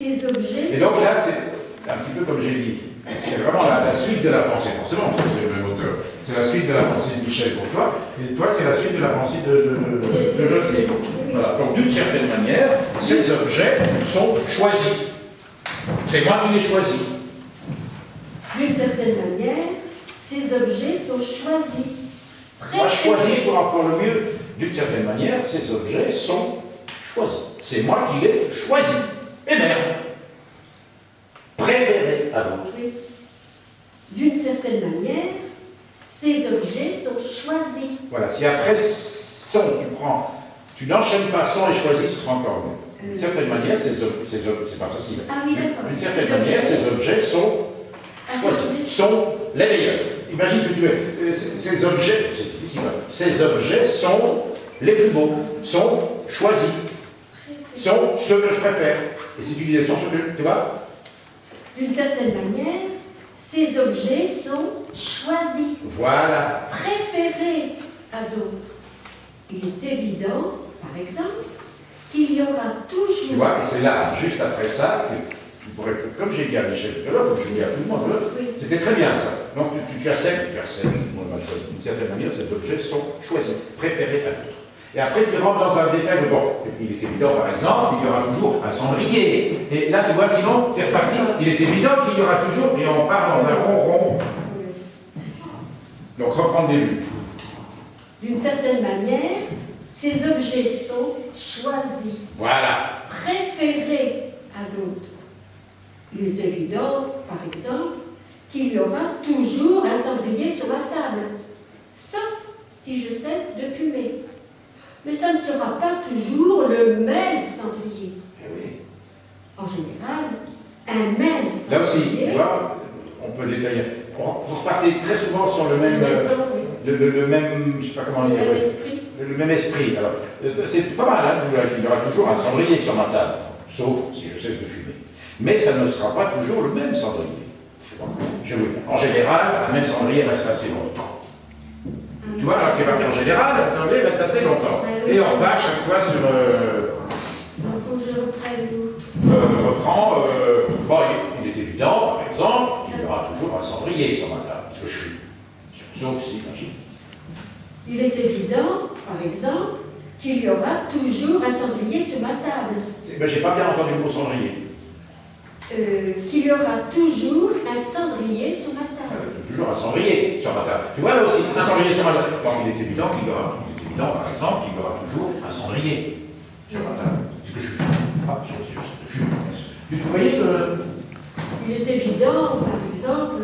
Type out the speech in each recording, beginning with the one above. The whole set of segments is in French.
Ces objets. Et donc là, c'est un petit peu comme j'ai dit, c'est vraiment la suite de la pensée, forcément, parce que c'est le même auteur. C'est la suite de la pensée de Michel pour toi, et toi, c'est la suite de la pensée de Jocelyne. Voilà. Donc, d'une certaine manière, ces objets sont choisis. C'est moi qui les choisis. D'une certaine manière, ces objets sont choisis. Moi, choisis, je pourrais employer le mieux. D'une certaine manière, ces objets sont choisis. C'est moi qui les choisis. Et merde. Préférés à d'autres. Oui. D'une certaine manière, ces objets sont choisis. Voilà, si après sont, tu n'enchaînes pas sans et choisis, ce sera encore mieux. D'une certaine manière, c'est pas facile. Ah oui, d'accord. D'une certaine manière, ces objets sont choisis, sont les meilleurs. Imagine que tu veux, ces objets, c'est difficile, ces objets sont les plus beaux, sont choisis, sont ceux que je préfère. Et si tu disais sont ceux que, tu vois? D'une certaine manière, ces objets sont choisis. Voilà. Préférés à d'autres. Il est évident, par exemple, qu'il y aura toujours... Tu vois, et c'est là, juste après ça, que tu pourrais, comme j'ai dit à Michel tout à l'heure, comme je dis à tout le monde, Oui. c'était très bien ça. Donc tu acceptes, d'une certaine manière, ces objets sont choisis, préférés à d'autres. Et après, tu rentres dans un détail, bon, il est évident, par exemple, il y aura toujours un cendrier. Et là, tu vois, sinon, c'est reparti, il est évident qu'il y aura toujours, et on part dans un rond-rond. Donc, reprendre le début. D'une certaine manière, ces objets sont choisis. Voilà. Préférés à d'autres. Il est évident, par exemple, qu'il y aura toujours un cendrier sur ma table, sauf si je cesse de fumer. Mais ça ne sera pas toujours le même cendrier. Eh oui. En général, un même cendrier... Là aussi, tu vois, on peut détailler. Vous repartez très souvent sur le même... le même, je ne sais pas comment dire... Le même esprit. Le même esprit. Alors, c'est pas mal, hein, il y aura toujours un cendrier sur ma table, sauf si je cesse de fumer. Mais ça ne sera pas toujours le même cendrier. En général, un même cendrier reste assez longtemps. Tu vois, alors qu'il est parti en général, le cendrier reste assez longtemps. Et on va chaque fois sur... Il faut que je reprenne. reprend... bon, il est évident, par exemple, qu'il y aura toujours un cendrier sur ma table, parce que je fume. Sauf si, imagine. Il est évident, par exemple, qu'il y aura toujours un cendrier sur ma table. Ben, j'ai pas bien entendu le mot cendrier. Qu'il y aura toujours un cendrier sur ma table. Toujours un cendrier sur ma table. Tu vois là aussi, un cendrier sur ma table. Donc il est évident qu'il y aura, par exemple, qu'il y aura toujours un cendrier sur ma table. C'est ce que je fume. Ah, sauf si je fume. Vous voyez que... Il est évident, par exemple,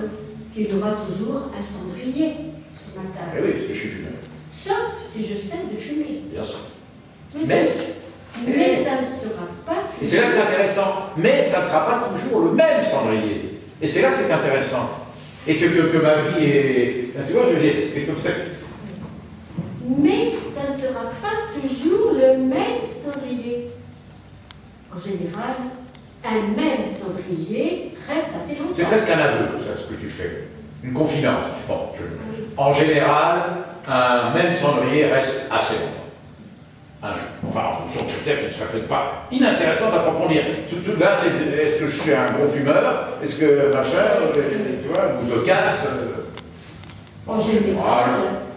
qu'il y aura toujours un cendrier sur ma table. Eh oui, parce que je suis fumeur. Sauf si je cesse de fumer. Bien sûr. Mais ça ne sera pas... Et c'est là que c'est intéressant. Mais ça ne sera pas toujours le même cendrier. Et c'est là que c'est intéressant. Et que ma vie est... Tu vois, je veux dire, c'est comme ça. Mais ça ne sera pas toujours le même cendrier. En général, un même cendrier reste assez longtemps. C'est presque un aveu, ça, ce que tu fais. Une confidence. Bon, en général, un même cendrier reste assez longtemps. Un jour. Enfin, en fonction de critères qui ne seraient peut-être pas inintéressants d'approfondir. Surtout là, est-ce que je suis un gros fumeur? Est-ce que machin, tu vois, ou je casse? En général,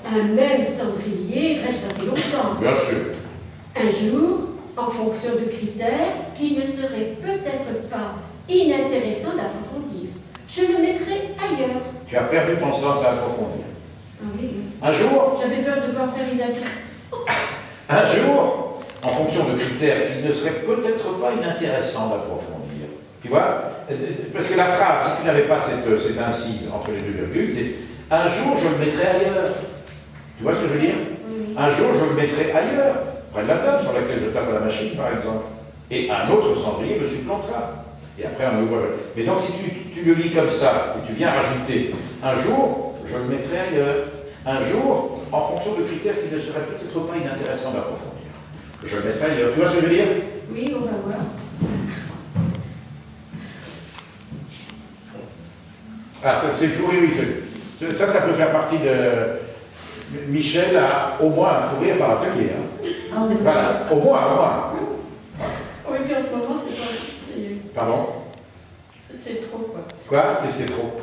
un même cendrier reste assez longtemps. Bien sûr. Un jour, en fonction de critères qui ne seraient peut-être pas inintéressants d'approfondir. Je le mettrai ailleurs. Tu as perdu ton sens à approfondir. Ah oui. Un jour, J'avais peur de ne pas faire inintéressant. un jour, en fonction de critères qui ne seraient peut-être pas inintéressants d'approfondir. Tu vois? Parce que la phrase, si tu n'avais pas cette incise entre les deux virgules, c'est un jour je le mettrai ailleurs. Tu vois ce que je veux dire? Oui. Un jour je le mettrai ailleurs, près de la table sur laquelle je tape à la machine par exemple. Et un autre cendrier me supplantera. Et après un nouveau. Mais donc si tu le lis comme ça, et tu viens rajouter un jour, je le mettrai ailleurs. Un jour, en fonction de critères qui ne seraient peut-être pas inintéressants d'approfondir. Je le mettrai ailleurs. Tu vois ce que je veux dire? Oui, on va voir. Ah, c'est fou rire, oui. Ça peut faire partie de... Michel a au moins un fou rire par atelier. Hein. Ah, on est Voilà, au moins. Oui, puis en ce moment, c'est pas... Pardon? C'est trop, quoi. Quoi? Qu'est-ce qui est trop?